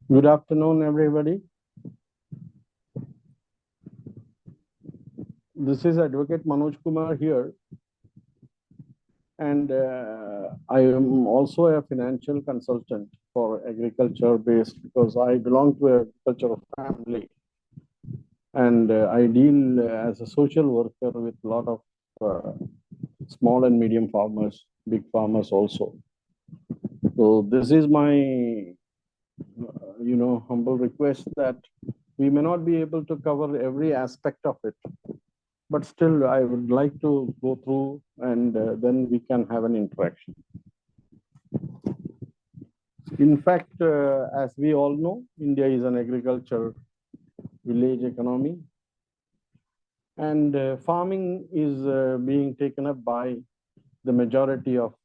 Good afternoon, everybody. This is Advocate Manoj Kumar here, and I am also a financial consultant for agriculture based because I belong to a agricultural family, and I deal as a social worker with a lot of uh, small and medium farmers, big farmers also. So this is my humble request that we may not be able to cover every aspect of it, but still I would like to go through and then we can have an interaction. In fact, as we all know, India is an agriculture village economy, and farming is being taken up by the majority of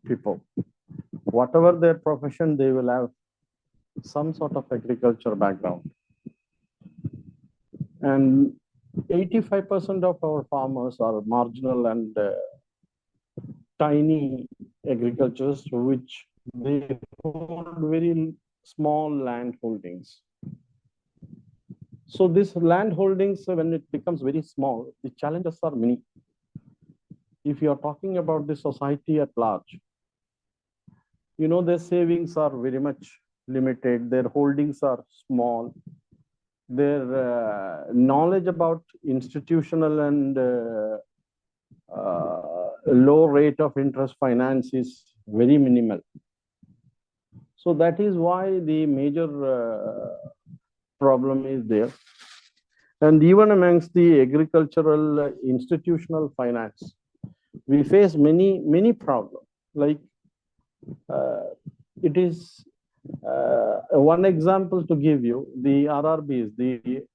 people. Whatever their profession, they will have some sort of agriculture background. And 85% of our farmers are marginal and tiny agricultures, which they hold very small land holdings. So this land holdings, when it becomes very small, the challenges are many. If you are talking about the society at large, their savings are very much limited, their holdings are small, their knowledge about institutional and low rate of interest finance is very minimal. So that is why the major problem is there. And even amongst the agricultural institutional finance, we face many problems. Like it is one example to give you, the RRBs, the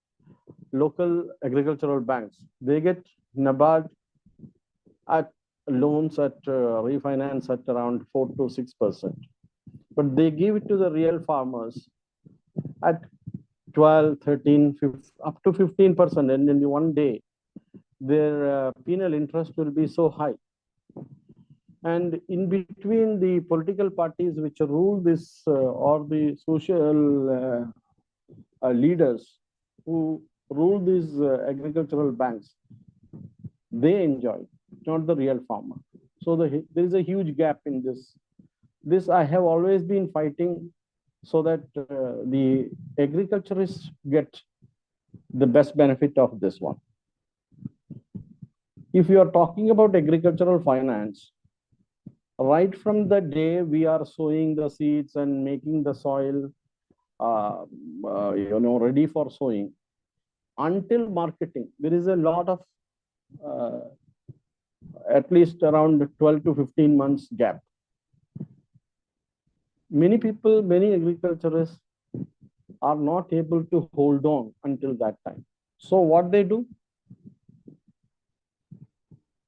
local agricultural banks, they get NABARD at loans at refinance at around 4 to 6%. But they give it to the real farmers at 12, 13, 15, up to 15%. And in one day, their penal interest will be so high. And in between the political parties which rule this or the social leaders who rule these agricultural banks, they enjoy, not the real farmer. So there is a huge gap in this. This I have always been fighting so that the agriculturists get the best benefit of this one. If you are talking about agricultural finance, right from the day we are sowing the seeds and making the soil ready for sowing until marketing, there is a lot of at least around 12 to 15 months gap. Many people, many agriculturists are not able to hold on until that time. So what they do,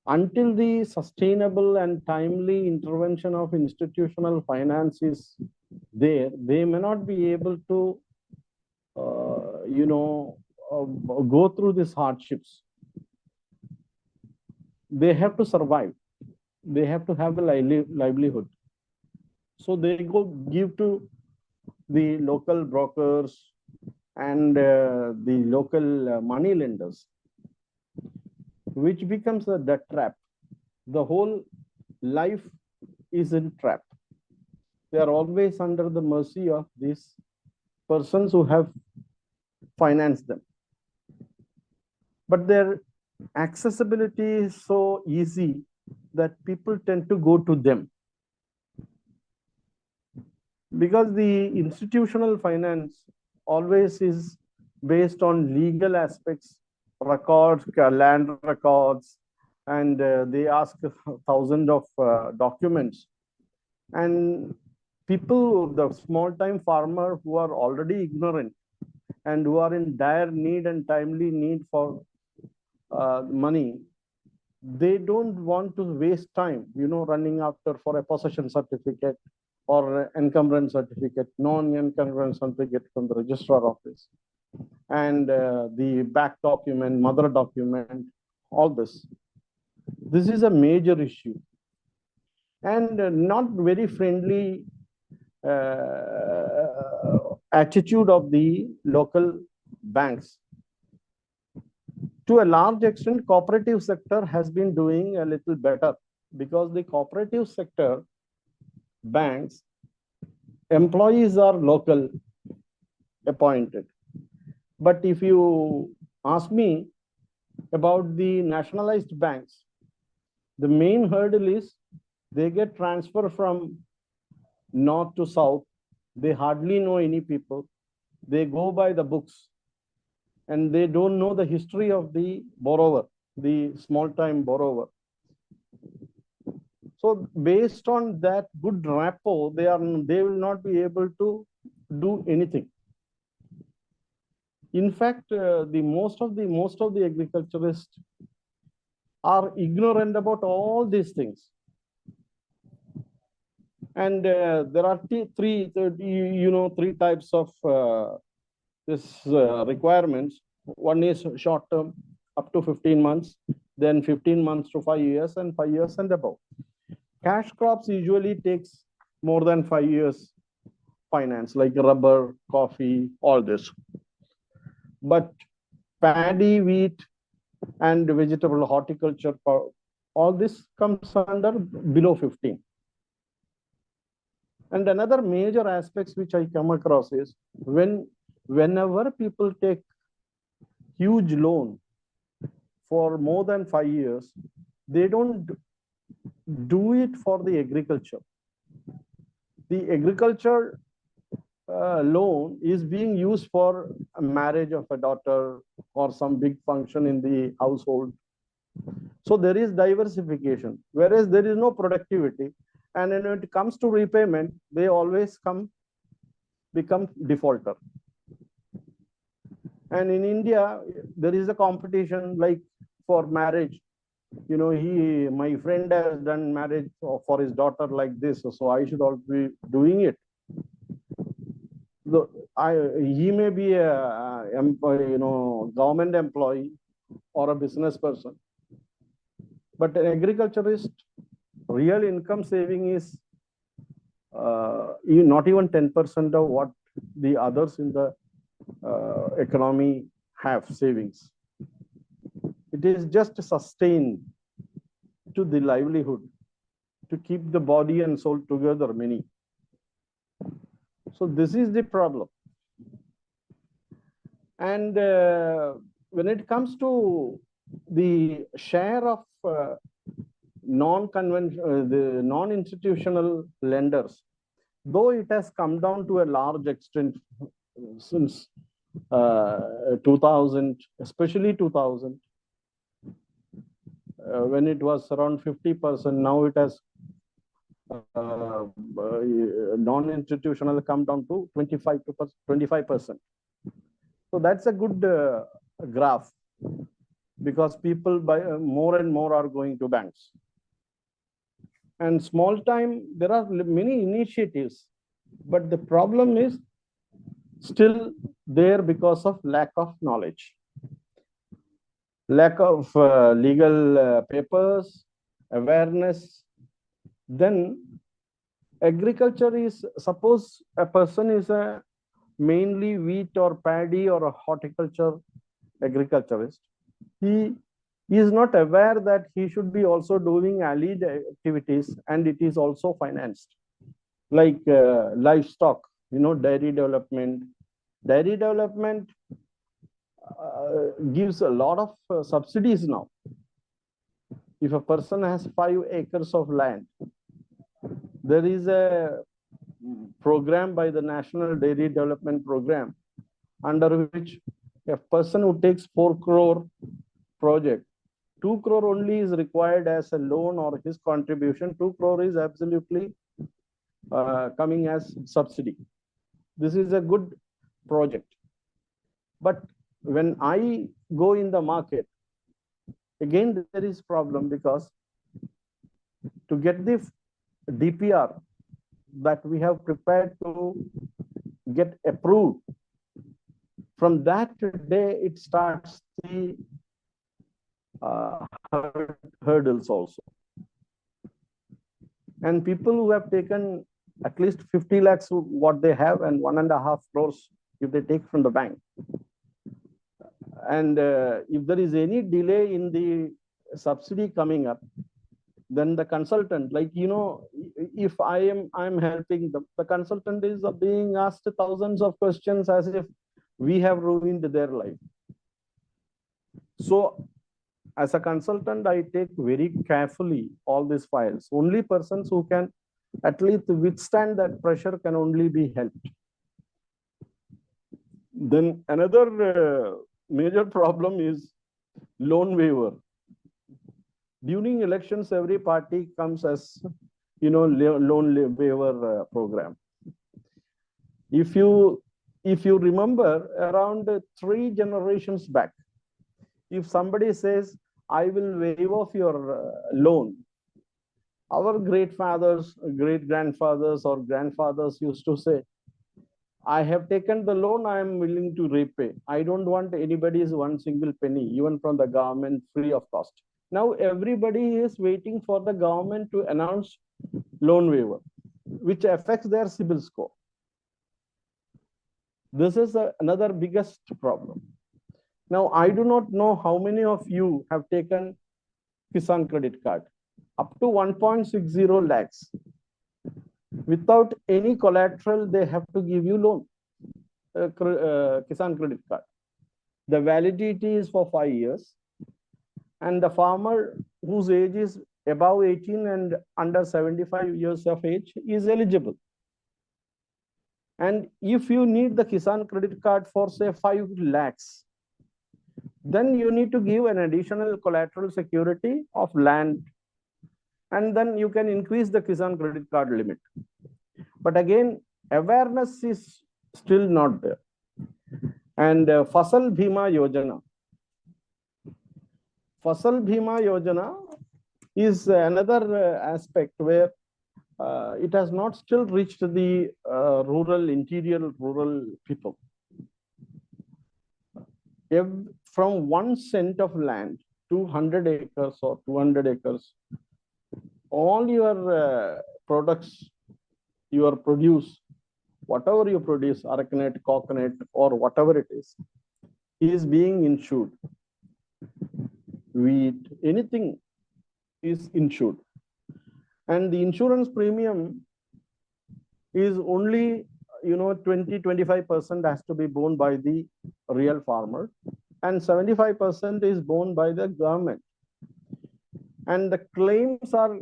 until the sustainable and timely intervention of institutional finance is there, they may not be able to, go through these hardships. They have to survive. They have to have a livelihood. So they go give to the local brokers and the local money lenders, which becomes a debt trap. The whole life is in trap. They are always under the mercy of these persons who have financed them. But their accessibility is so easy that people tend to go to them. Because the institutional finance always is based on legal aspects, records, land records, and they ask thousands of documents. And people, the small-time farmer who are already ignorant and who are in dire need and timely need for money, they don't want to waste time, running after for a possession certificate or encumbrance certificate, non-encumbrance certificate from the registrar office, and the back document, mother document, all this. This is a major issue and not very friendly attitude of the local banks. To a large extent, cooperative sector has been doing a little better because the cooperative sector banks employees are local appointed. But if you ask me about the nationalized banks, the main hurdle is they get transfer from north to south. They hardly know any people. They go by the books and they don't know the history of the borrower, the small time borrower. So based on that good rapport, they will not be able to do anything. In fact, the most of the agriculturists are ignorant about all these things. And there are three types of requirements. One is short term, up to 15 months, then 15 months to 5 years, and 5 years and above. Cash crops usually takes more than 5 years finance, like rubber, coffee, all this. But paddy, wheat, and vegetable horticulture, all this comes under below 15. And another major aspects which I come across is whenever people take huge loan for more than 5 years, they don't do it for the agriculture. The agriculture loan is being used for a marriage of a daughter or some big function in the household. So there is diversification, whereas there is no productivity. And when it comes to repayment, they always become defaulter. And in India, there is a competition like for marriage. You know, my friend has done marriage for his daughter like this, so I should also be doing it. He may be a government employee or a business person, but an agriculturist, real income saving is not even 10% of what the others in the economy have savings. It is just to sustain to the livelihood, to keep the body and soul together, many. So this is the problem. And when it comes to the share of the non-institutional lenders, though it has come down to a large extent since 2000, especially 2000, when it was around 50%, now it has non-institutional come down to 25%. So that's a good graph, because people more and more are going to banks. And small time, there are many initiatives, but the problem is still there because of lack of knowledge, lack of legal papers, awareness. Then agriculture is, suppose a person is a mainly wheat or paddy or a horticulture agriculturist, he is not aware that he should be also doing allied activities, and it is also financed, like livestock, dairy development. Dairy development gives a lot of subsidies now. If a person has 5 acres of land, there is a program by the National Dairy Development Program, under which a person who takes 4 crore project, 2 crore only is required as a loan or his contribution. 2 crore is absolutely coming as subsidy. This is a good project. But when I go in the market, again there is problem, because to get the DPR that we have prepared to get approved, from that day it starts the hurdles also. And people who have taken at least 50 lakhs what they have, and 1.5 crores if they take from the bank. And if there is any delay in the subsidy coming up, then the consultant, like, if I'm helping the consultant is being asked thousands of questions as if we have ruined their life. So as a consultant, I take very carefully all these files. Only persons who can at least withstand that pressure can only be helped. Then another major problem is loan waiver. During elections, every party comes as, loan waiver program. If you remember, around 3 generations back, if somebody says, I will waive off your loan, our great fathers, great grandfathers, or grandfathers used to say, I have taken the loan, I am willing to repay. I don't want anybody's one single penny, even from the government, free of cost. Now everybody is waiting for the government to announce loan waiver, which affects their CIBIL score. This is another biggest problem. Now, I do not know how many of you have taken Kisan credit card. Up to 1.60 lakhs. Without any collateral, they have to give you loan, Kisan credit card. The validity is for 5 years. And the farmer whose age is above 18 and under 75 years of age is eligible. And if you need the Kisan credit card for, say, 5 lakhs, then you need to give an additional collateral security of land, and then you can increase the Kisan credit card limit. But again, awareness is still not there. And Fasal Bhima Yojana. Fasal Bhima Yojana is another aspect where it has not still reached the rural people. From 1 cent of land to 100 acres or 200 acres, all your products, your produce, whatever you produce, aracanut, coconut, or whatever it is being insured. Wheat, anything is insured. And the insurance premium is only, 20-25% has to be borne by the real farmer, and 75% is borne by the government. And the claims are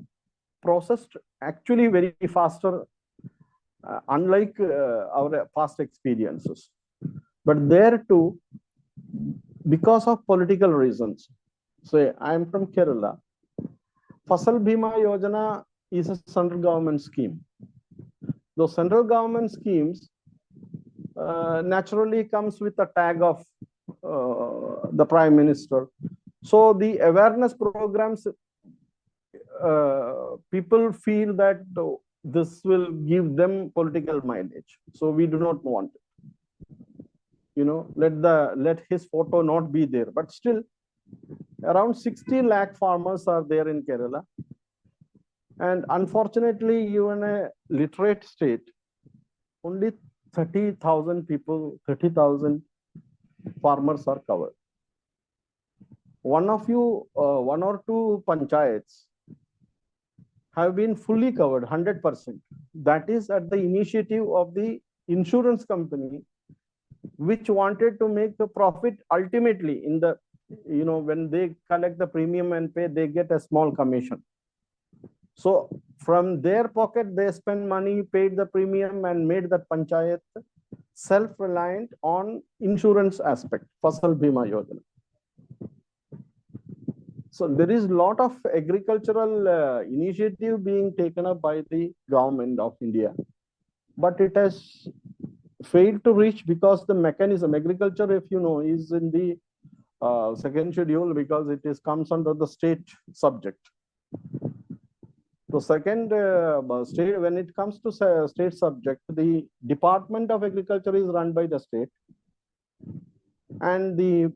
processed actually very faster, unlike our past experiences. But there too, because of political reasons, say I am from Kerala, Fasal Bhima Yojana is a central government scheme. Those central government schemes naturally comes with a tag of the Prime Minister. So the awareness programs, people feel that this will give them political mileage. So we do not want it. Let his photo not be there. But still, around 60 lakh farmers are there in Kerala. And unfortunately, even a literate state, only 30,000 people, 30,000 farmers are covered. One or two panchayats have been fully covered, 100%. That is at the initiative of the insurance company, which wanted to make the profit ultimately in the, when they collect the premium and pay, they get a small commission. So from their pocket, they spend money, paid the premium, and made that panchayat self-reliant on insurance aspect, Fasal Bhima Yojana. So there is a lot of agricultural initiative being taken up by the government of India, but it has failed to reach because the mechanism, agriculture, if you know, is in the second schedule because it comes under the state subject. So second state, when it comes to state subject, the Department of Agriculture is run by the state, and the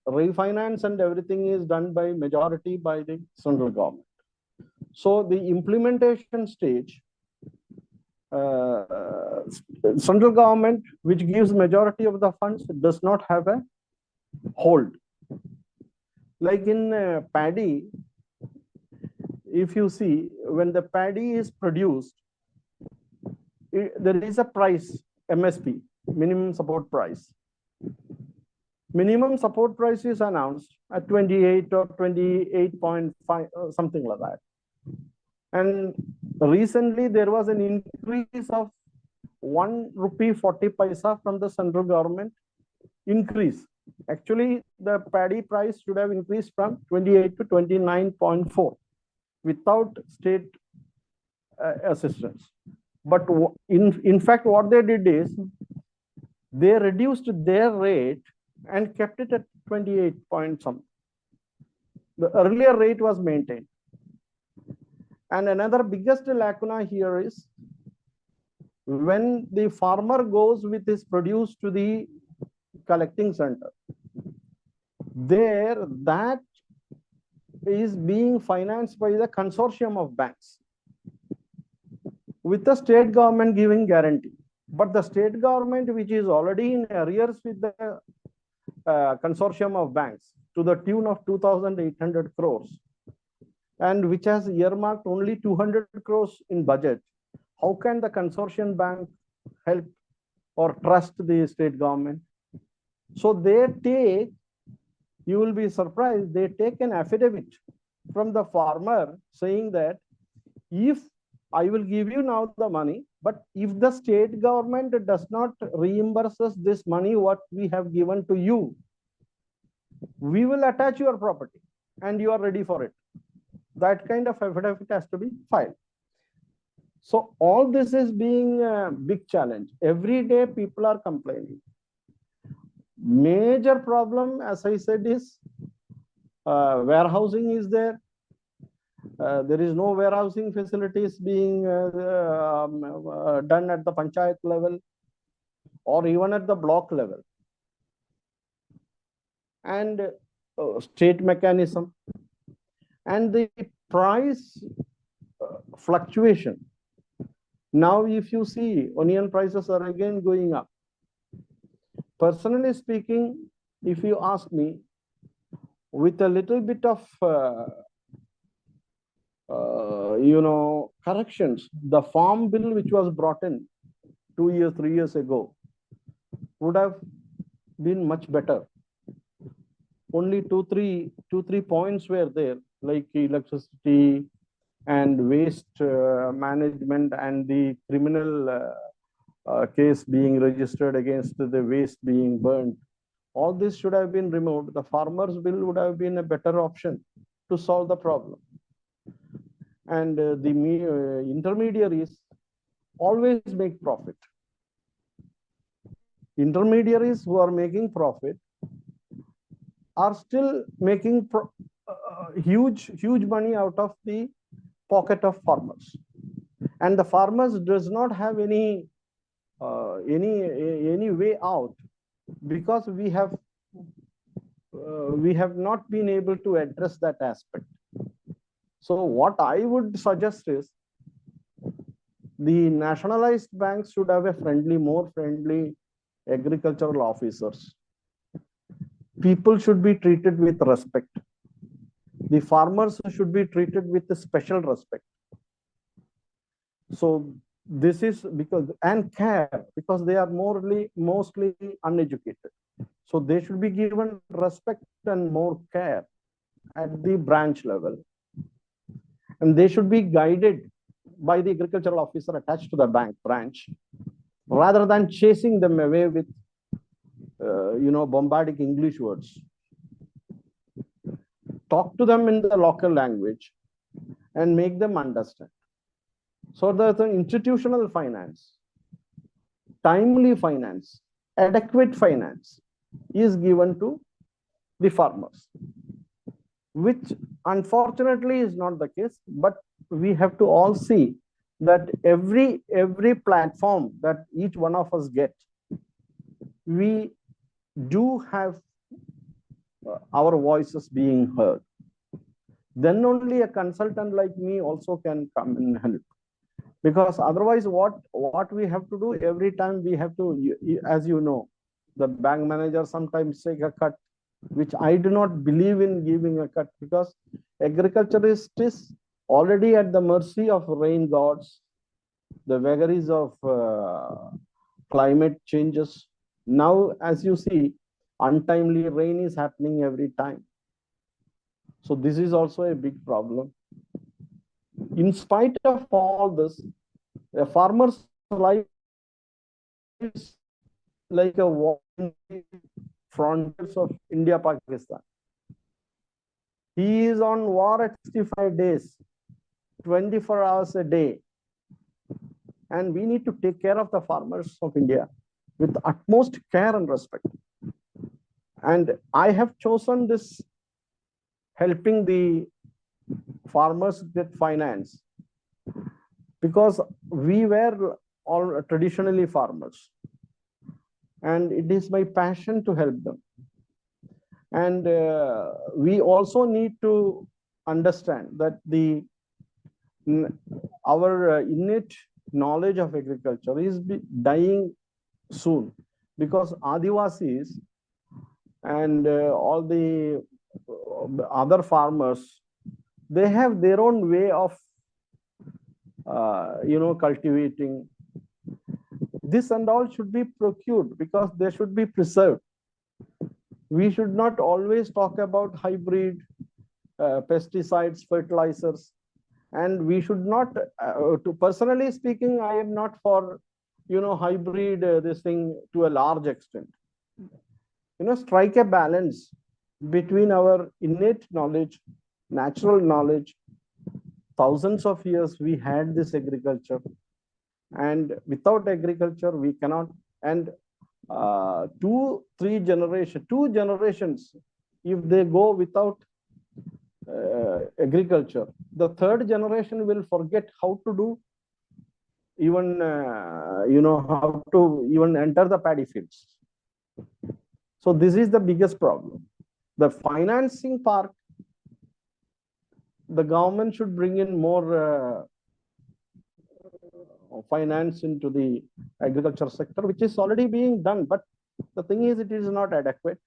refinance and everything is done by majority by the central government. So the implementation stage uh, central government, which gives majority of the funds, does not have a hold. Like in paddy, if you see, when the paddy is produced, there is a price, MSP, minimum support price. Minimum support price is announced at 28 or 28.5, something like that. And recently there was an increase of 1 rupee 40 paisa from the central government increase. Actually, the paddy price should have increased from 28 to 29.4 without state assistance. But in fact, what they did is they reduced their rate and kept it at 28 point something. The earlier rate was maintained. And another biggest lacuna here is when the farmer goes with his produce to the collecting center, there that is being financed by the consortium of banks with the state government giving guarantee. But the state government, which is already in arrears with the consortium of banks to the tune of 2,800 crores, and which has earmarked only 200 crores in budget, how can the consortium bank help or trust the state government? So they take, you will be surprised, they take an affidavit from the farmer saying that if I will give you now the money, but if the state government does not reimburse us this money what we have given to you, we will attach your property and you are ready for it. That kind of affidavit has to be filed. So all this is being a big challenge. Every day people are complaining. Major problem, as I said, is warehousing is there. There is no warehousing facilities being done at the panchayat level or even at the block level. And state mechanism and the price fluctuation. Now, if you see, onion prices are again going up. Personally speaking, if you ask me, with a little bit of corrections, the farm bill which was brought in 2 years, 3 years ago would have been much better. Only two, three points were there, like electricity and waste management and the criminal case being registered against the waste being burned. All this should have been removed. The farmer's bill would have been a better option to solve the problem. And the intermediaries always make profit. Intermediaries who are making profit are still making huge money out of the pocket of farmers. And the farmers does not have any way out, because we have not been able to address that aspect. So what I would suggest is the nationalized banks should have a more friendly agricultural officers. People should be treated with respect. The farmers should be treated with a special respect. So this is because, and care, because they are mostly uneducated. So they should be given respect and more care at the branch level. And they should be guided by the agricultural officer attached to the branch, rather than chasing them away with bombastic English words. Talk to them in the local language and make them understand. So that the institutional finance, timely finance, adequate finance is given to the farmers, which unfortunately is not the case. But we have to all see that every platform that each one of us get, we do have our voices being heard. Then only a consultant like me also can come and help. Because otherwise, what we have to do every time, we have to, as you know, the bank manager sometimes take a cut, which I do not believe in giving a cut, because agriculturist is already at the mercy of rain gods, the vagaries of climate changes. Now, as you see, untimely rain is happening every time. So this is also a big problem. In spite of all this, a farmer's life is like a war in the frontiers of India, Pakistan. He is on war at 65 days, 24 hours a day. And we need to take care of the farmers of India with utmost care and respect. And I have chosen this helping the farmers get finance because we were all traditionally farmers. And it is my passion to help them. And we also need to understand that our innate knowledge of agriculture is dying soon, because Adivasis and all the other farmers, they have their own way of cultivating. This and all should be procured because they should be preserved. We should not always talk about hybrid pesticides, fertilizers, and we should not, to personally speaking, I am not for, hybrid this thing to a large extent. Strike a balance between our innate knowledge, natural knowledge. Thousands of years we had this agriculture, and without agriculture we cannot. And two generations, if they go without agriculture, the third generation will forget how to do even how to even enter the paddy fields. So this is the biggest problem. The financing part, the government should bring in more finance into the agriculture sector, which is already being done. But the thing is, it is not adequate.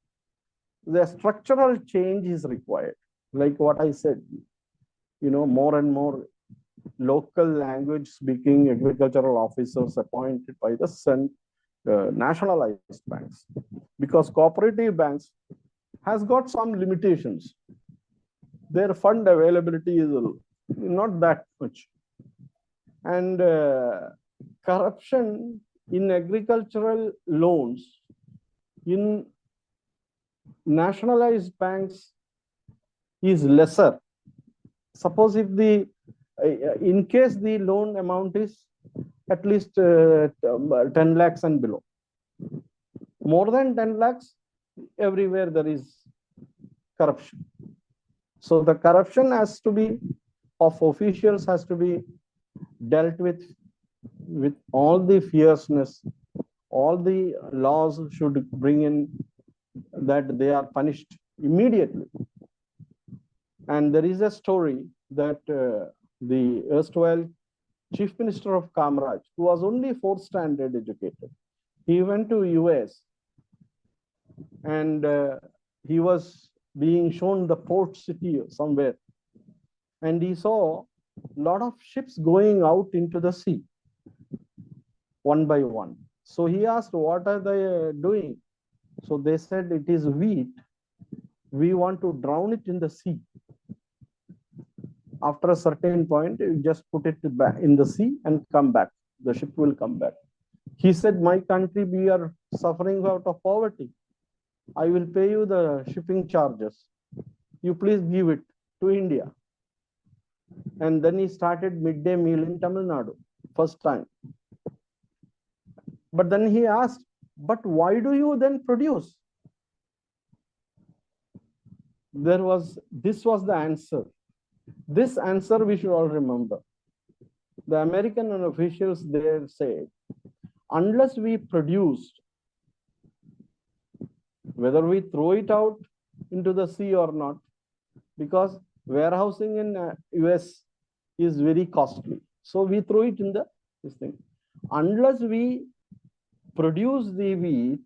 The structural change is required. Like what I said, more and more local language speaking agricultural officers appointed by the nationalized banks, because cooperative banks has got some limitations. Their fund availability is not that much. And corruption in agricultural loans in nationalized banks is lesser. Suppose if in case the loan amount is at least 10 lakhs and below, more than 10 lakhs, everywhere there is corruption. So the corruption has to be of officials has to be dealt with all the fierceness. All the laws should bring in that they are punished immediately. And there is a story that the erstwhile Chief Minister of Kamraj, who was only 4th standard educated, he went to US and he was being shown the port city somewhere, and he saw a lot of ships going out into the sea one by one. So he asked, what are they doing? So they said, it is wheat. We want to drown it in the sea. After a certain point, you just put it back in the sea and come back. The ship will come back. He said, my country, we are suffering out of poverty. I will pay you the shipping charges. You please give it to India. And then he started midday meal in Tamil Nadu, first time. But then he asked, but why do you then produce? This was the answer. This answer we should all remember. The American officials there said, unless we produce, whether we throw it out into the sea or not, because warehousing in US is very costly. So we throw it in this thing. Unless we produce the wheat,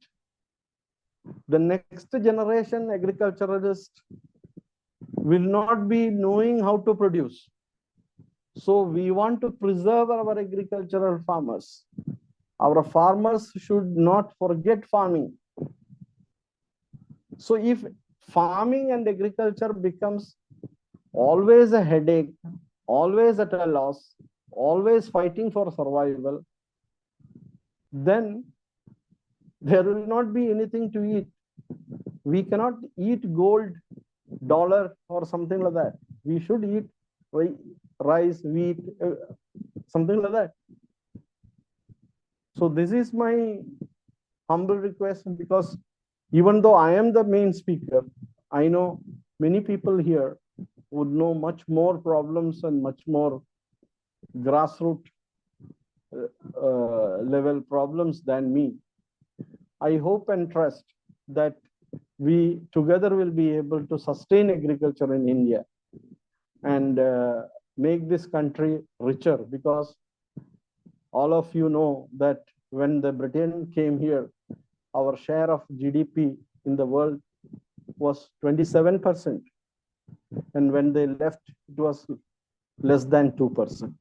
the next generation agriculturalist will not be knowing how to produce. So we want to preserve our agricultural farmers. Our farmers should not forget farming. So if farming and agriculture becomes always a headache, always at a loss, always fighting for survival, then there will not be anything to eat. We cannot eat gold, dollar, or something like that. We should eat rice, wheat, something like that. So this is my humble request, because even though I am the main speaker, I know many people here would know much more problems and much more grassroots level problems than me. I hope and trust that we together will be able to sustain agriculture in India and make this country richer, because all of you know that when the Britain came here, our share of GDP in the world was 27%. And when they left, it was less than 2%.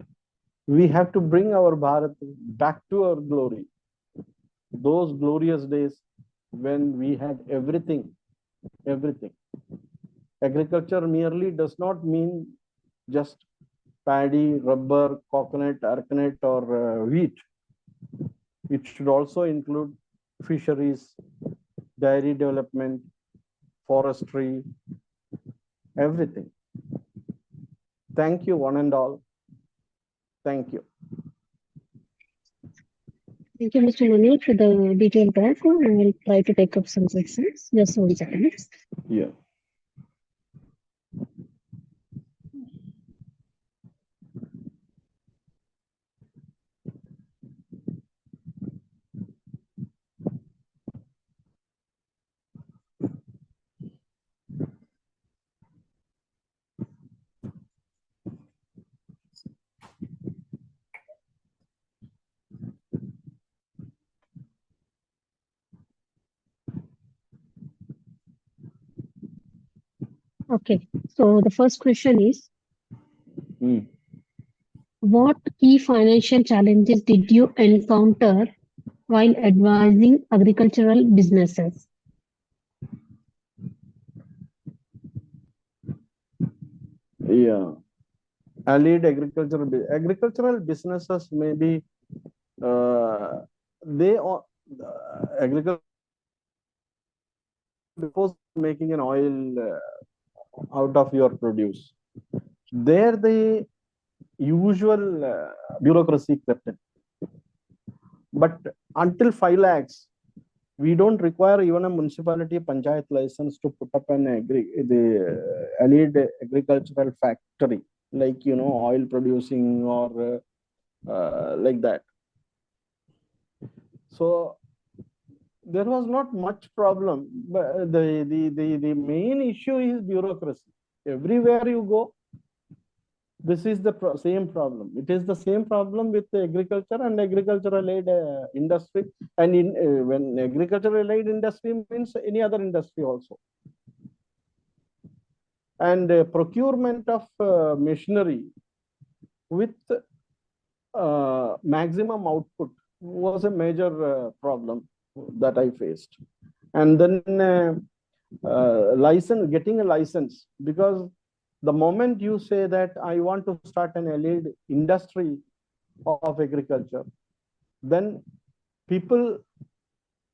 We have to bring our Bharat back to our glory. Those glorious days when we had everything, everything. Agriculture merely does not mean just paddy, rubber, coconut, arecanut, or wheat. It should also include fisheries, dairy development, forestry, everything. Thank you, one and all. Thank you. Thank you, Mr. Manoj, for the detailed talk. I will try to take up some questions. Just 1 second. Yeah. Okay, so the first question is, what key financial challenges did you encounter while advising agricultural businesses? Yeah. Allied agricultural businesses may be they are agriculture before making an oil out of your produce. There the usual bureaucracy crept in. But until 5 lakhs, we don't require even a municipality panchayat license to put up the allied agricultural factory, like oil producing or like that. So there was not much problem, but the main issue is bureaucracy. Everywhere you go, this is the same problem. It is the same problem with the agriculture and agricultural aid industry. And when agricultural aid industry means any other industry also. And procurement of machinery with maximum output was a major problem that I faced. And then getting a license, because the moment you say that I want to start an allied industry of agriculture, then people,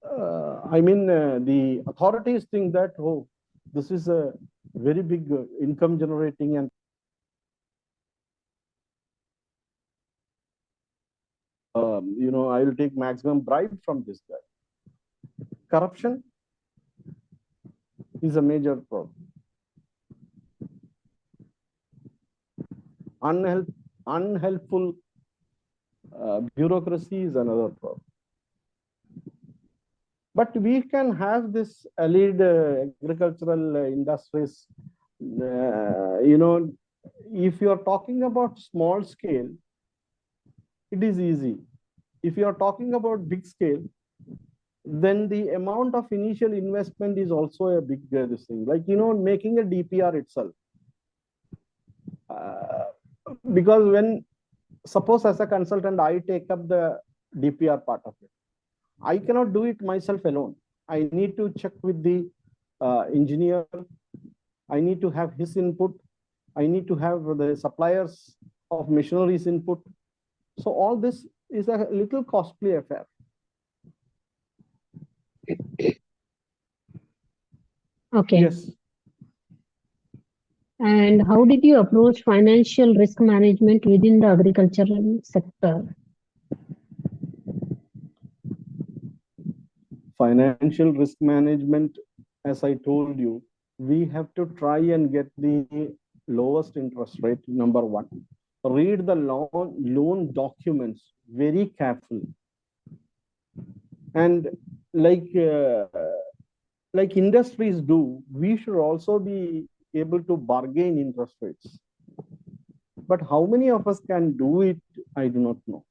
the authorities think that, oh, this is a very big income generating, and I will take maximum bribe from this guy. Corruption is a major problem. Unhelpful bureaucracy is another problem. But we can have this allied agricultural industries. If you are talking about small scale, it is easy. If you are talking about big scale, then the amount of initial investment is also a big thing. Like, making a DPR itself. Uh, because when, suppose as a consultant, I take up the DPR part of it, I cannot do it myself alone. I need to check with the engineer. I need to have his input. I need to have the suppliers of machineries input. So all this is a little costly affair. Okay. Yes. And how did you approach financial risk management within the agricultural sector? Financial risk management, as I told you, we have to try and get the lowest interest rate, number one. Read the loan documents very carefully. And like industries do, we should also be able to bargain interest rates. But how many of us can do it, I do not know.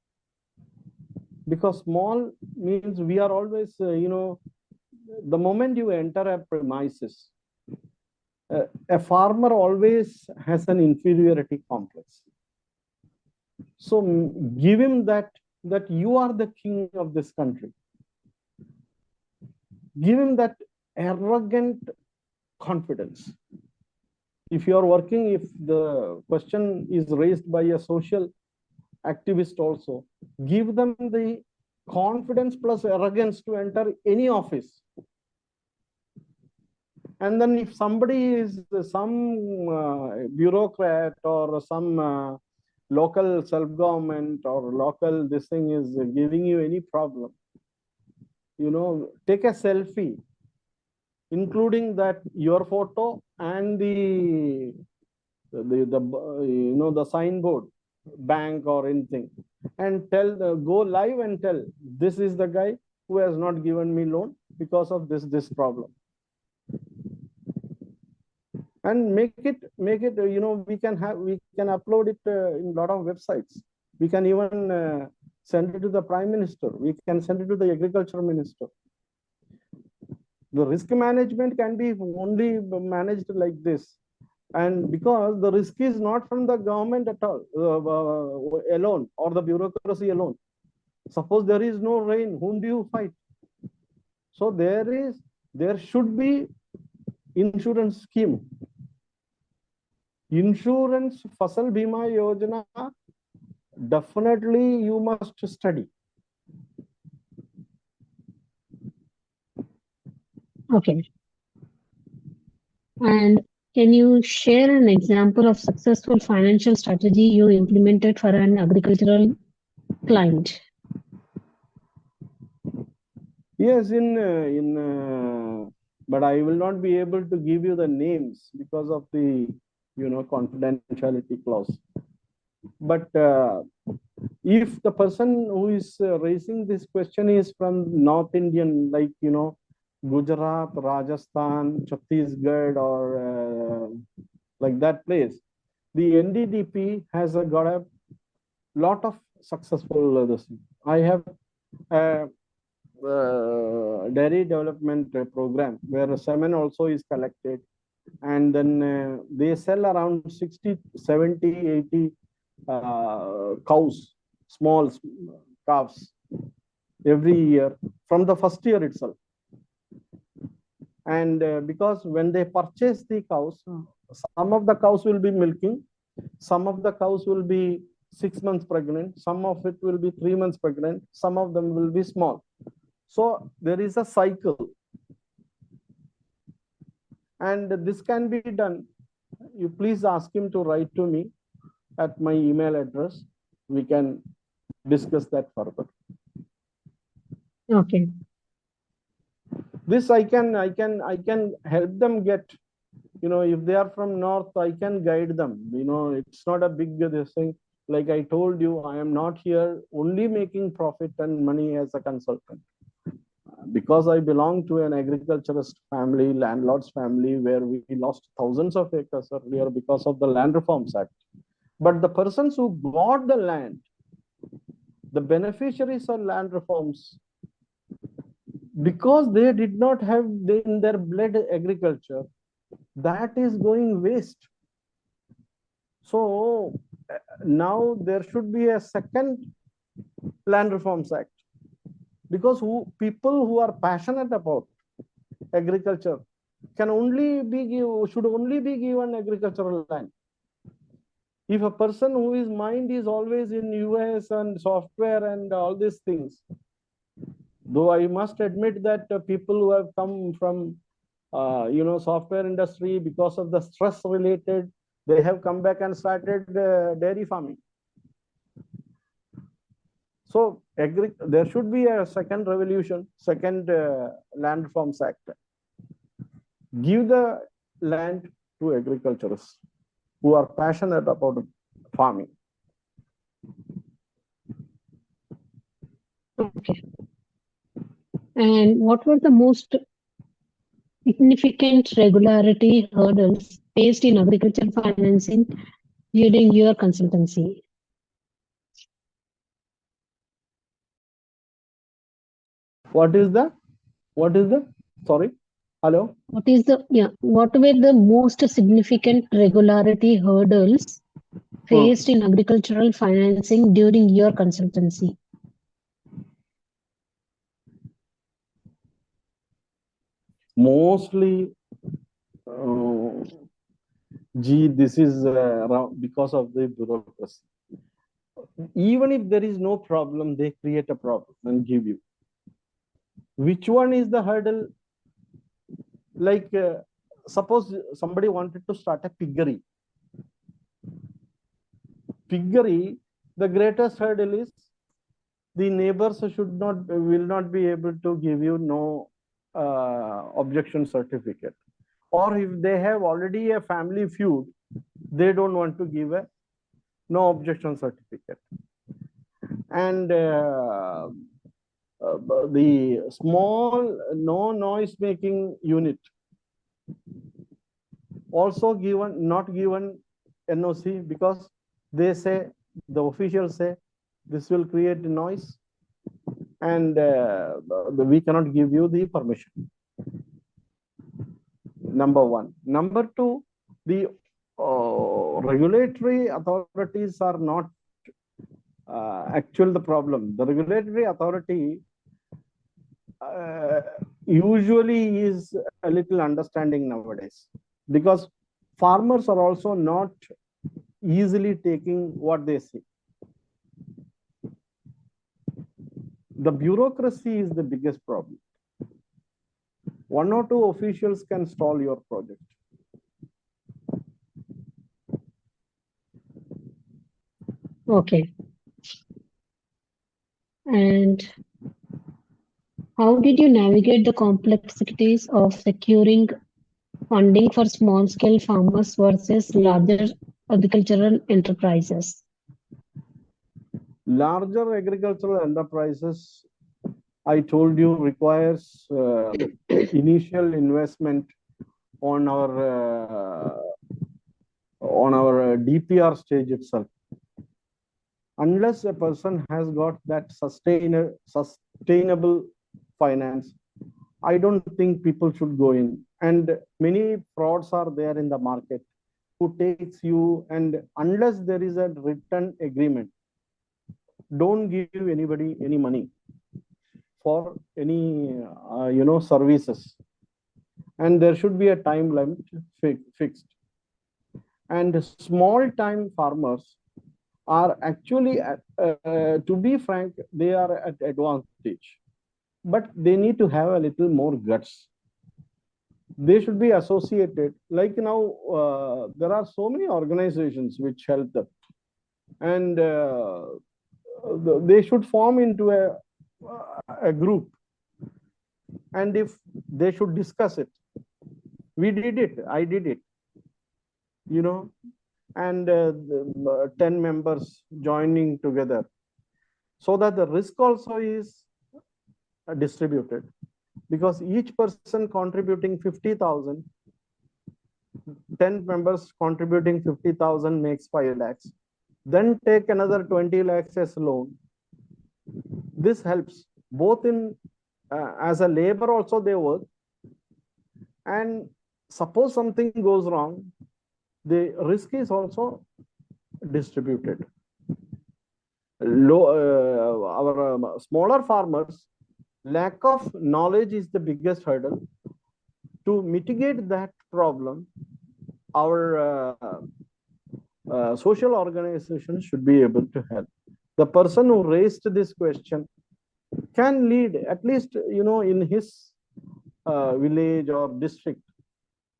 Because small means we are always, the moment you enter a premises, a farmer always has an inferiority complex. So give him that you are the king of this country. Give him that arrogant confidence. If you are working, if the question is raised by a social activist also, give them the confidence plus arrogance to enter any office. And then if somebody is some bureaucrat or some local self-government or local this thing is giving you any problem, take a selfie, including that your photo and the signboard, bank or anything, and go live and tell, this is the guy who has not given me loan because of this problem. And make it, we can upload it in a lot of websites. We can even send it to the Prime Minister. We can send it to the Agriculture Minister. The risk management can be only managed like this. And because the risk is not from the government at all, alone, or the bureaucracy alone. Suppose there is no rain, whom do you fight? So there should be insurance scheme. Insurance Fasal Bima Yojana, definitely you must study. Okay. And can you share an example of successful financial strategy you implemented for an agricultural client? Yes, but I will not be able to give you the names because of the confidentiality clause. But if the person who is raising this question is from North Indian, like Gujarat, Rajasthan, Chhattisgarh, or like that place, the NDDP has got a lot of successful this. I have dairy development program where semen also is collected, and then they sell around 60, 70, 80 cows, small calves every year from the first year itself. And because when they purchase the cows, some of the cows will be milking, some of the cows will be 6 months pregnant, some of it will be 3 months pregnant, some of them will be small. So there is a cycle, and this can be done. You please ask him to write to me at my email address. We can discuss that further. Okay. This I can help them get. If they are from north, I can guide them. It's not a big thing. Like I told you, I am not here only making profit and money as a consultant. Because I belong to an agriculturist family, landlord's family, where we lost thousands of acres earlier because of the Land Reforms Act. But the persons who got the land, The beneficiaries of land reforms, because they did not have in their blood agriculture, that is going waste. So now there should be a second Land Reforms Act, because people who are passionate about agriculture should only be given agricultural land. If a person whose mind is always in US and software and all these things, though I must admit that people who have come from software industry, because of the stress related, they have come back and started dairy farming. So there should be a second revolution, second Land Reforms Act. Give the land to agriculturists who are passionate about farming. Okay. And what were the most significant regularity hurdles faced in agricultural financing during your consultancy? What is the? Sorry, hello? What were the most significant regularity hurdles faced in agricultural financing during your consultancy? Mostly, this is because of the bureaucracy. Even if there is no problem, they create a problem and give you. Which one is the hurdle? Like, suppose somebody wanted to start a piggery. Piggery, the greatest hurdle is the neighbors will not be able to give you no objection certificate. Or if they have already a family feud, they don't want to give a no objection certificate. And the small no noise making unit also not given NOC, because they say, the officials say, this will create noise and we cannot give you the permission. Number one. Number two, the regulatory authorities are not actually the problem. The regulatory authority usually is a little understanding nowadays, because farmers are also not easily taking what they see. The bureaucracy is the biggest problem. One or two officials can stall your project. Okay. And how did you navigate the complexities of securing funding for small-scale farmers versus larger agricultural enterprises? Larger agricultural enterprises, I told you, requires initial investment on our DPR stage itself. Unless a person has got that sustainable finance, I don't think people should go in. And many frauds are there in the market who takes you, and unless there is a written agreement, don't give anybody any money for any services. And there should be a time limit fixed. And small time farmers are actually, to be frank, they are at advantage, but they need to have a little more guts. They should be associated. Like now, there are so many organizations which help them, and they should form into a group, and if they should discuss it. We did it, I did it, and 10 members joining together, so that the risk also is distributed, because each person contributing 50,000, 10 members contributing 50,000 makes 5 lakhs. Then take another 20 lakhs as loan. This helps both in as a labor also they work, and suppose something goes wrong, the risk is also distributed. Our smaller farmers, lack of knowledge is the biggest hurdle. To mitigate that problem, our social organizations should be able to help. The person who raised this question can lead, at least, in his village or district,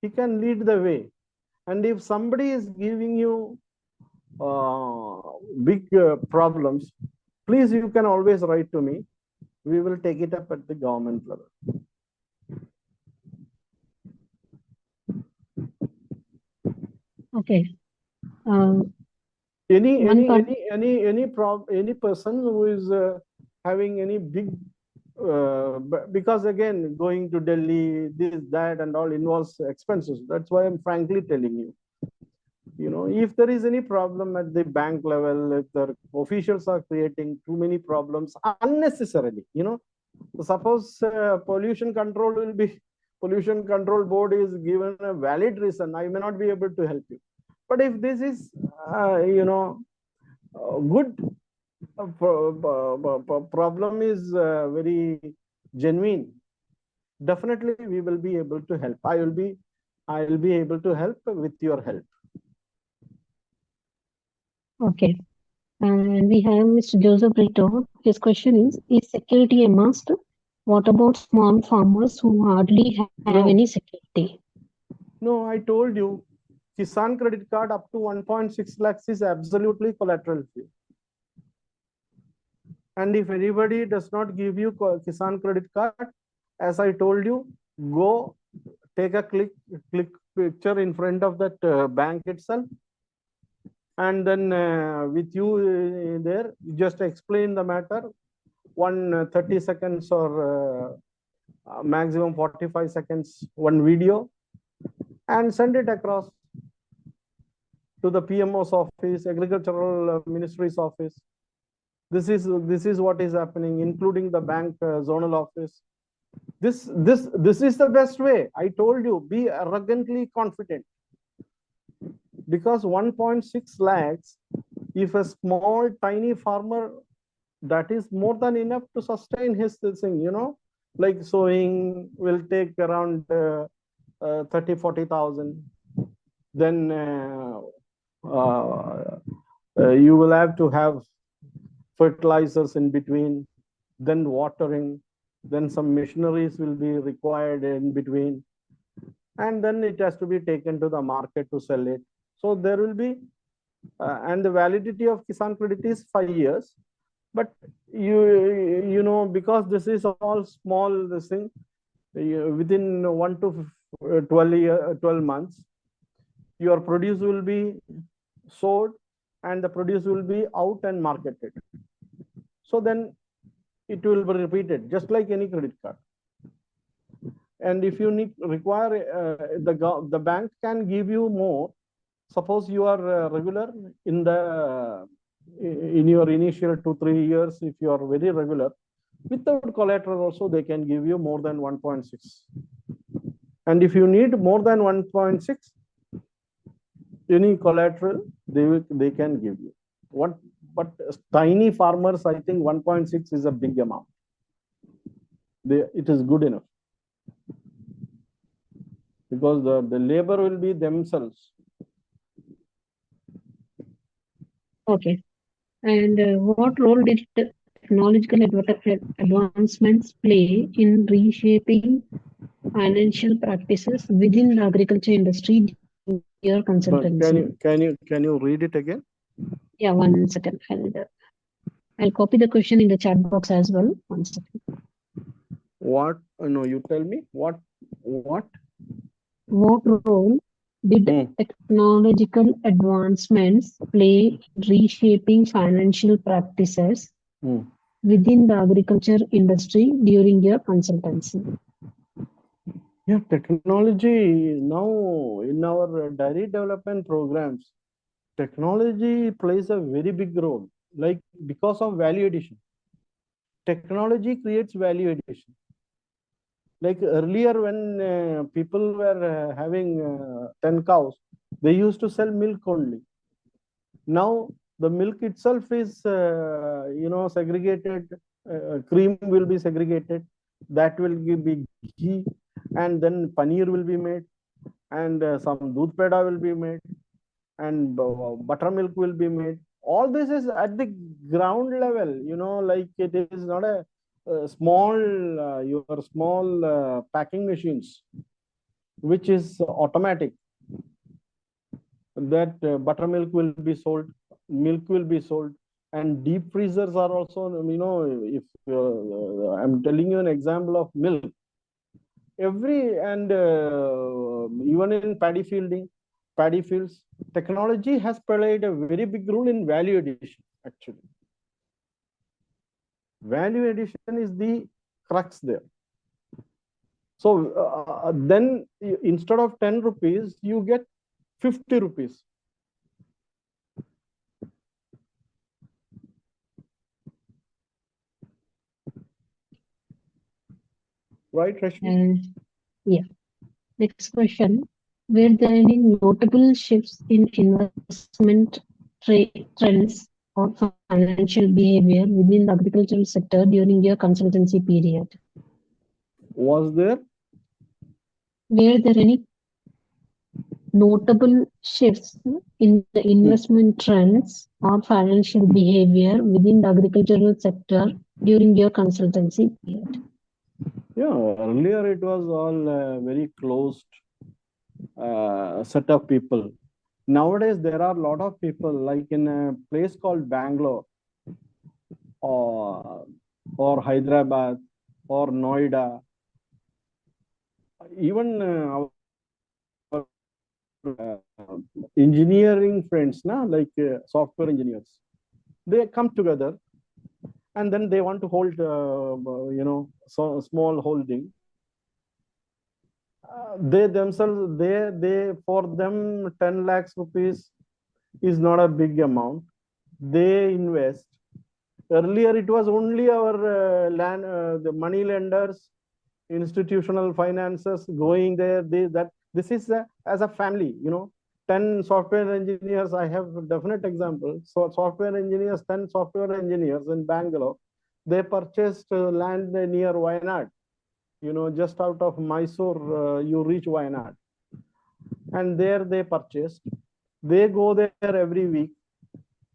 he can lead the way. And if somebody is giving you big problems, please, you can always write to me. We will take it up at the government level. Okay. Any person who is having any big because again, going to Delhi, this, that, and all involves expenses. That's why I'm frankly telling you. If there is any problem at the bank level, if the officials are creating too many problems unnecessarily, suppose pollution control board is given a valid reason, I may not be able to help you. But if this is, good problem is very genuine, definitely we will be able to help. I will be able to help with your help. Okay. And we have Mr. Joseph Brito. His question is security a must? What about small farmers who hardly have any security? No, I told you, Kisan credit card up to 1.6 lakhs is absolutely collateral free. And if anybody does not give you Kisan credit card, as I told you, go take a click picture in front of that bank itself, and then with you there, just explain the matter, 30 seconds or maximum 45 seconds, one video, and send it across to the PMO's office, Agricultural Ministry's office. This is what is happening, including the bank zonal office. This is the best way. I told you, be arrogantly confident. Because 1.6 lakhs, if a small, tiny farmer, that is more than enough to sustain his thing, like sowing will take around 30,000-40,000. Then you will have to have fertilizers in between, then watering, then some machineries will be required in between, and then it has to be taken to the market to sell it. So there will be, and the validity of Kisan credit is 5 years. But because this is all small, this thing, within 1 to 12 months, your produce will be sold and the produce will be out and marketed. So then it will be repeated, just like any credit card. And if you require, the bank can give you more. Suppose you are regular in your initial 2-3 years, if you are very regular, without collateral also they can give you more than 1.6. And if you need more than 1.6, any collateral they can give you. But tiny farmers, I think 1.6 is a big amount. It is good enough, because the labor will be themselves. Okay. And what role did technological advancements play in reshaping financial practices within the agriculture industry during your consultancy? Can you read it again? Yeah, 1 second. I'll copy the question in the chat box as well. 1 second. What? No, you tell me. What? What role did technological advancements play in reshaping financial practices within the agriculture industry during your consultancy? Yeah, technology now in our dairy development programs, technology plays a very big role, like because of value addition. technology creates value addition. Like earlier, when people were having 10 cows, they used to sell milk only. Now the milk itself is, segregated. Cream will be segregated. That will be ghee, and then paneer will be made, and some doodh peda will be made, and buttermilk will be made. All this is at the ground level, like it is not a small, your small packing machines, which is automatic. That buttermilk will be sold, milk will be sold, and deep freezers are also, if I'm telling you an example of milk, every and even in paddy fields, technology has played a very big role in value addition. Actually, value addition is the crux there. So then instead of 10 rupees, you get 50 rupees. Right, Rashmi? Yeah. Next question. Were there any notable shifts in investment trends or financial behavior within the agricultural sector during your consultancy period? Was there? Were there any notable shifts in the investment trends or financial behavior within the agricultural sector during your consultancy period? Yeah, earlier it was all very closed set of people. Nowadays, there are a lot of people, like in a place called Bangalore or, Hyderabad or Noida, even our engineering friends, like software engineers, they come together and then they want to hold, so small holding. They themselves, for them, 10 lakhs rupees is not a big amount. They invest. Earlier, it was only our the money lenders, institutional finances going there. This is as a family, 10 software engineers. I have a definite example. So software engineers, 10 software engineers in Bangalore, they purchased land near Wayanad. Just out of Mysore, you reach Wayanad. And there they purchased. They go there every week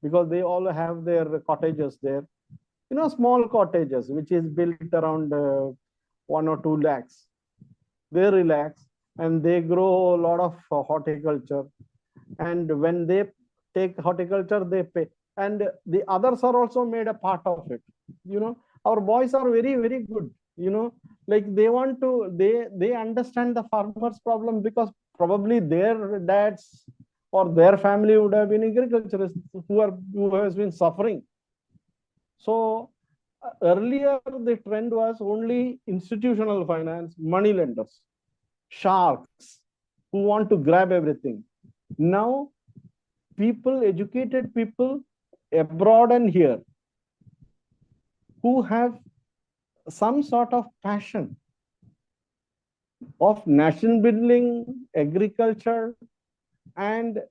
because they all have their cottages there. Small cottages, which is built around 1 or 2 lakhs. They relax and they grow a lot of horticulture. And when they take horticulture, they pay. And the others are also made a part of it. Our boys are very, very good. Like they want to, they understand the farmer's problem because probably their dads or their family would have been agriculturists who has been suffering. So earlier the trend was only institutional finance, money lenders, sharks who want to grab everything. Now people, educated people abroad and here, who have some sort of passion of nation building, agriculture, and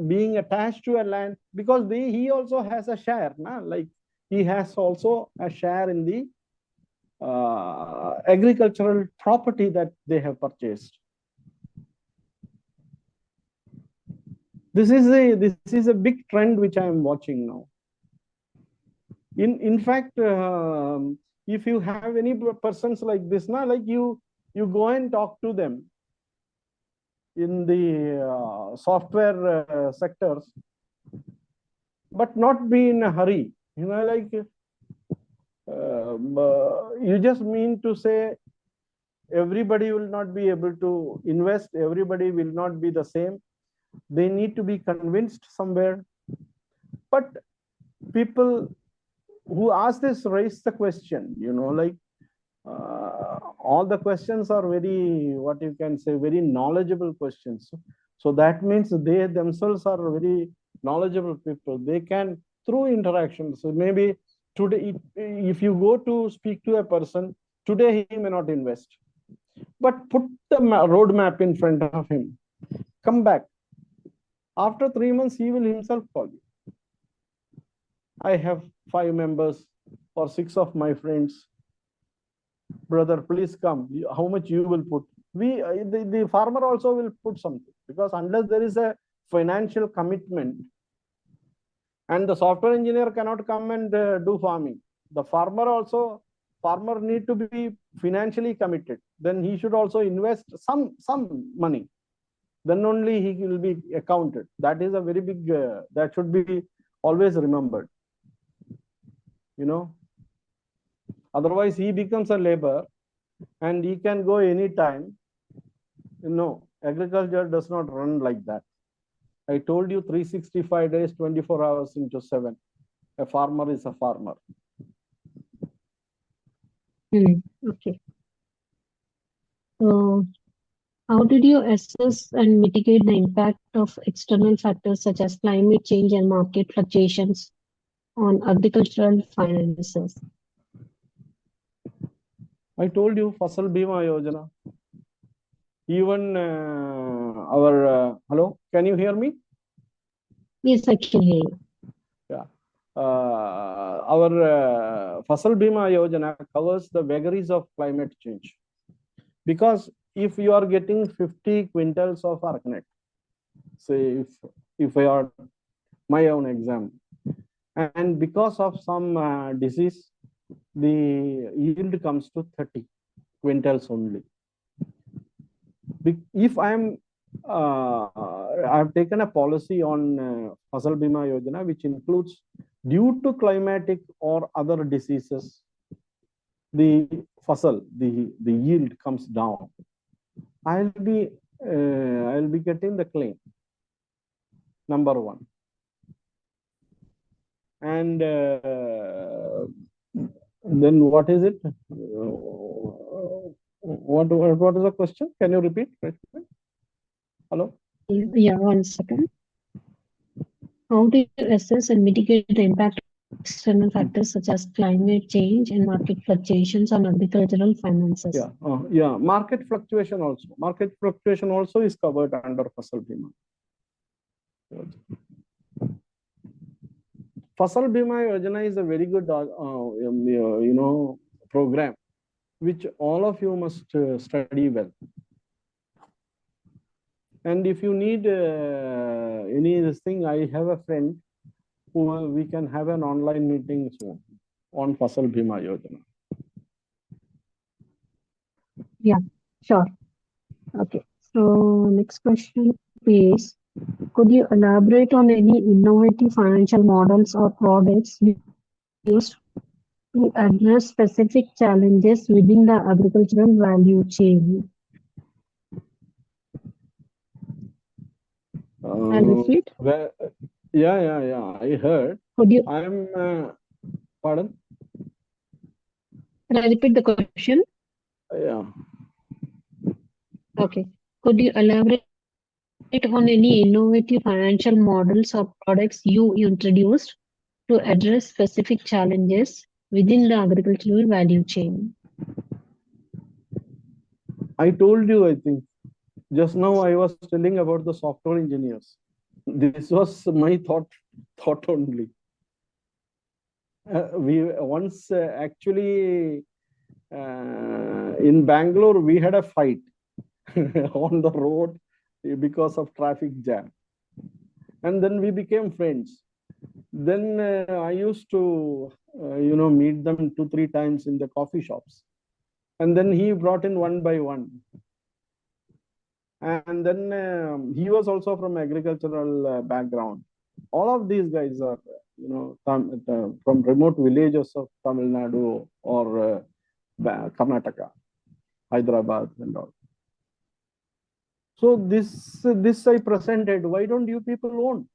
being attached to a land, because he also has a share, like he has also a share in the agricultural property that they have purchased. This is a big trend which I am watching now. In fact, if you have any persons like this, like you go and talk to them in the software sectors, but not be in a hurry. Like you just mean to say everybody will not be able to invest, everybody will not be the same. They need to be convinced somewhere. But people who ask this raise the question, like all the questions are very, what you can say, very knowledgeable questions. So that means they themselves are very knowledgeable people. They can, through interaction, so maybe Today, if you go to speak to a person, today he may not invest. But put the roadmap in front of him. Come back. After 3 months, he will himself call you. I have 5 members or 6 of my friends. Brother, please come. How much you will put? The farmer also will put something, because unless there is a financial commitment, and the software engineer cannot come and do farming. The farmer need to be financially committed. Then he should also invest some money. Then only he will be accounted. That is a very big, that should be always remembered. Otherwise he becomes a labor and he can go anytime. No, agriculture does not run like that. I told you 365 days, 24 hours into 7. A farmer is a farmer. Okay. So, how did you assess and mitigate the impact of external factors such as climate change and market fluctuations on agricultural finances? I told you Fasal Bima Yojana. Even hello, can you hear me? Yes, I can hear you. Yeah. Our Fasal Bima Yojana covers the vagaries of climate change. Because if you are getting 50 quintals of arachnet, say if I are my own exam, and because of some disease, the yield comes to 30 quintals only. If I have taken a policy on Fasal Bima Yojana, which includes due to climatic or other diseases, the fasal, the yield comes down. I'll be getting the claim. Number one. And then what is it? What is the question? Can you repeat? Hello? Yeah, 1 second. How do you assess and mitigate the impact of external factors such as climate change and market fluctuations on agricultural finances? Yeah. Market fluctuation also. Market fluctuation also is covered under Fasal Bima. Fasal Bima Yojana is a very good, program, which all of you must study well. And if you need any this thing, I have a friend who we can have an online meeting soon on Fasal Bima Yojana. Yeah, sure. Okay. So next question is, could you elaborate on any innovative financial models or products used to address specific challenges within the agricultural value chain? I'll repeat. Yeah. I heard. Could you? Pardon? Can I repeat the question? Yeah. Okay. Could you elaborate on any innovative financial models or products you introduced to address specific challenges within the agricultural value chain? I told you, I think. Just now I was telling about the software engineers. This was my thought only. We once actually in Bangalore, we had a fight on the road because of traffic jam. And then we became friends. Then I used to, meet them 2-3 times in the coffee shops. And then he brought in one by one. And then he was also from agricultural background. All of these guys are, from remote villages of Tamil Nadu or Karnataka, Hyderabad and all. So this I presented. Why don't you people own?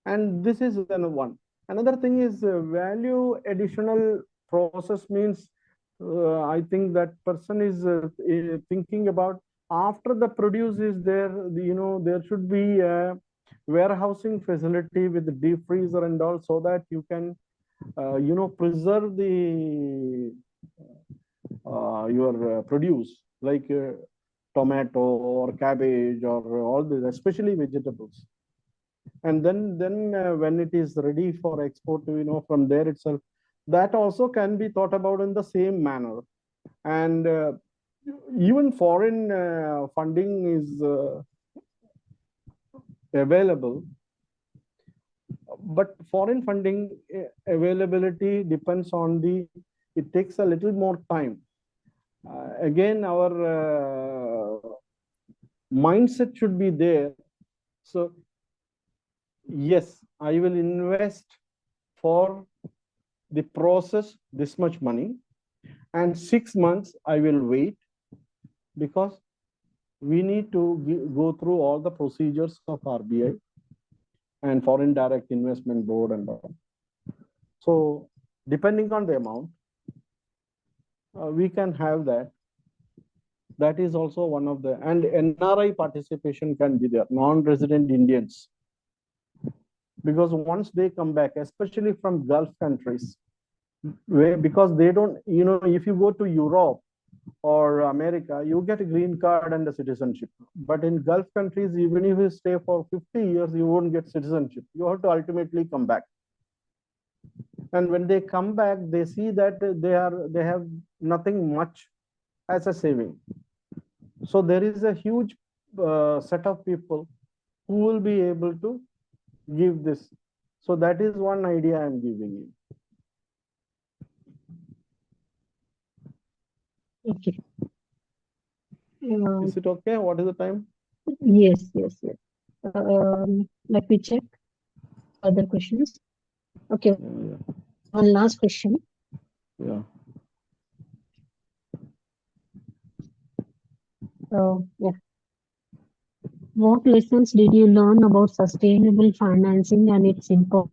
And this is one. Another thing is value additional process means I think that person is thinking about after the produce is there, there should be warehousing facility with deep freezer and all, so that you can preserve the your produce, like tomato or cabbage or all this, especially vegetables. And then when it is ready for export, from there itself, that also can be thought about in the same manner. And even foreign funding is available, but foreign funding availability depends on it takes a little more time. Again, our mindset should be there. So yes, I will invest for the process this much money, and 6 months I will wait, because we need to go through all the procedures of RBI and Foreign Direct Investment Board and all. So depending on the amount, we can have that. That is also one of the, and NRI participation can be there, non-resident Indians. Because once they come back, especially from Gulf countries, because they don't, if you go to Europe or America, you get a green card and a citizenship. But in Gulf countries, even if you stay for 50 years, you won't get citizenship. You have to ultimately come back. And when they come back, they see that they have nothing much as a saving. So there is a huge set of people who will be able to give this. So that is one idea I am giving you. Okay. Is it okay? What is the time? Yes. Let me check other questions. Okay. Yeah. One last question. Yeah. Yeah. What lessons did you learn about sustainable financing and its importance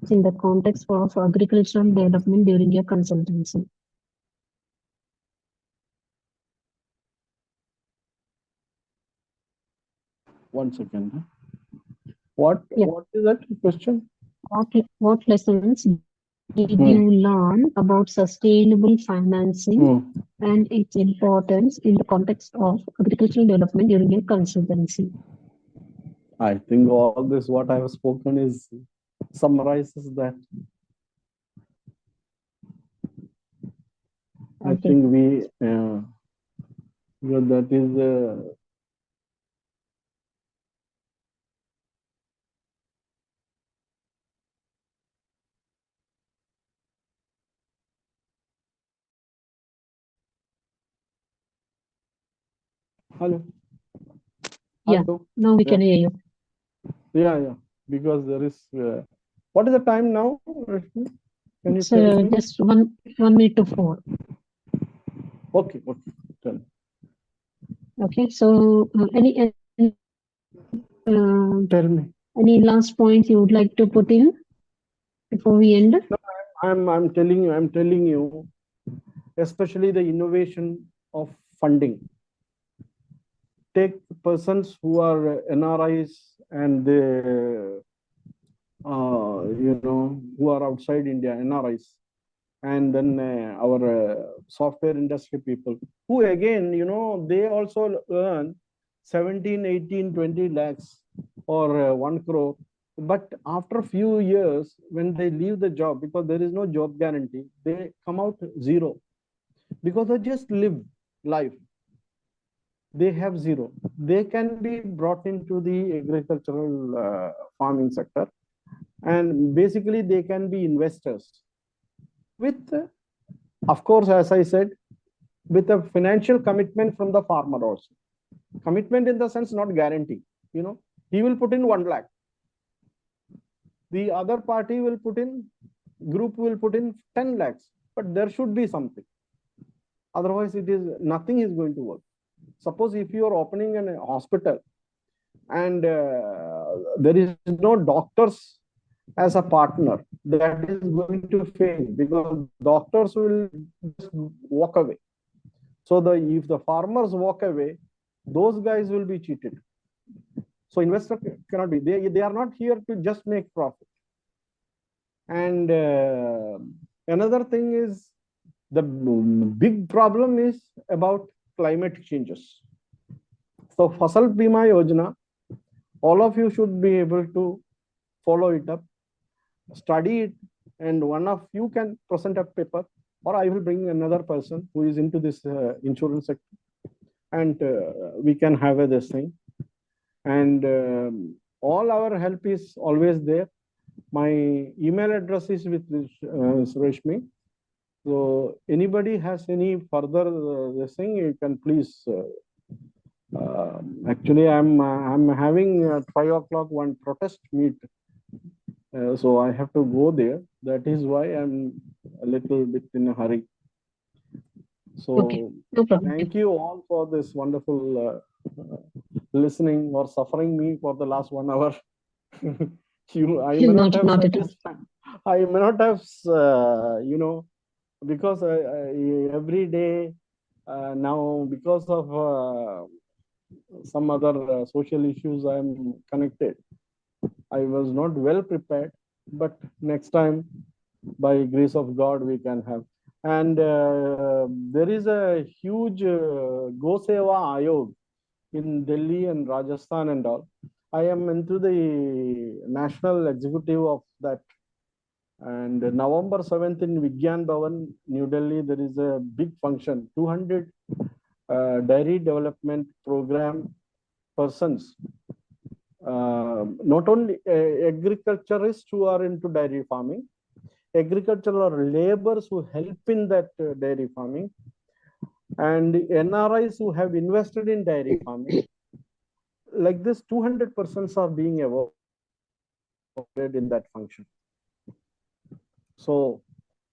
in the context of agricultural development during your consultancy? One second. What is that question? What lessons did you learn about sustainable financing and its importance in the context of agricultural development during your consultancy? I think all this what I have spoken is summarizes that. I think that is hello. Yeah, hello. now we can hear you. Yeah. Because there is. What is the time now? Can you It's tell me? just 1 minute to 4. Okay. Tell me. Okay, so Tell me. any last points you would like to put in before we end? No, I'm telling you, especially the innovation of funding. Take persons who are NRIs and they, who are outside India, NRIs, and then our software industry people, who again, they also earn 17, 18, 20 lakhs or 1 crore. But after a few years, when they leave the job, because there is no job guarantee, they come out zero, because they just live life. They have zero. They can be brought into the agricultural farming sector, and basically they can be investors with, of course, as I said, with a financial commitment from the farmer also. Commitment in the sense, not guarantee. He will put in 1 lakh. The other party will put in, group will put in 10 lakhs, but there should be something. Otherwise, nothing is going to work. Suppose if you are opening a hospital and there is no doctors as a partner, that is going to fail, because doctors will just walk away. So if the farmers walk away, those guys will be cheated. So investor cannot be, they are not here to just make profit. And another thing is, the big problem is about climate changes. So Fasal Bima Yojana, all of you should be able to follow it up, study it, and one of you can present a paper, or I will bring another person who is into this insurance sector, and we can have this thing. And all our help is always there. My email address is with Sureshmi. So anybody has any further this thing, you can please. Actually, I'm having at 5 o'clock one protest meet, so I have to go there. That is why I'm a little bit in a hurry. So Okay, no problem. thank you all for this wonderful listening or suffering me for the last 1 hour. I may not have Not at all. satisfied. I may not have, because every day now, because of some other social issues, I'm connected. I was not well prepared, but next time, by grace of God, we can have. And there is a huge Go Seva Ayog in Delhi and Rajasthan and all. I am into the national executive of that. And November 7th in Vigyan Bhavan, New Delhi, there is a big function, 200 dairy development program persons. Not only agriculturists who are into dairy farming, agricultural laborers who help in that dairy farming, and NRIs who have invested in dairy farming. Like this, 200 persons are being awarded in that function. So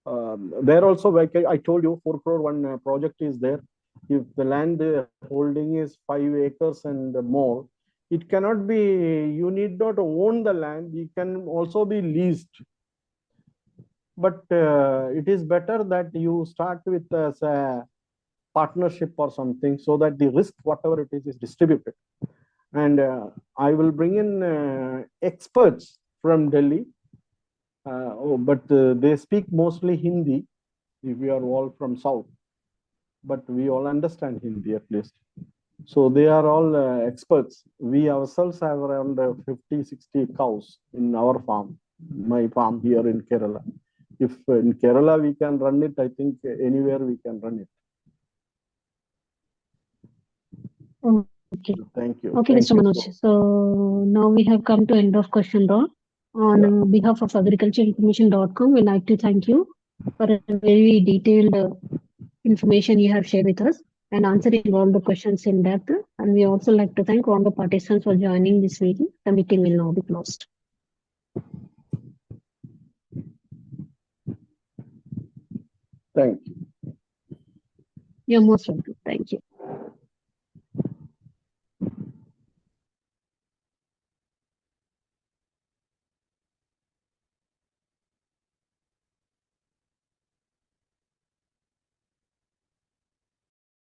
there also, like I told you, 4 crore one project is there. If the land holding is 5 acres and more, it cannot be, you need not own the land, you can also be leased. But it is better that you start with a partnership or something, so that the risk, whatever it is distributed. And I will bring in experts from Delhi, but they speak mostly Hindi, if we are all from South, but we all understand Hindi at least. So they are all experts. We ourselves have around 50, 60 cows in our farm, my farm here in Kerala. If in Kerala we can run it, I think anywhere we can run it. Okay. Thank you. Okay, Thank Mr. you. Manoj. So now we have come to end of question round. On behalf of agricultureinformation.com, we'd like to thank you for a very detailed information you have shared with us and answering all the questions in depth. And we also like to thank all the participants for joining this meeting. The meeting will now be closed. Thank you. You're most welcome.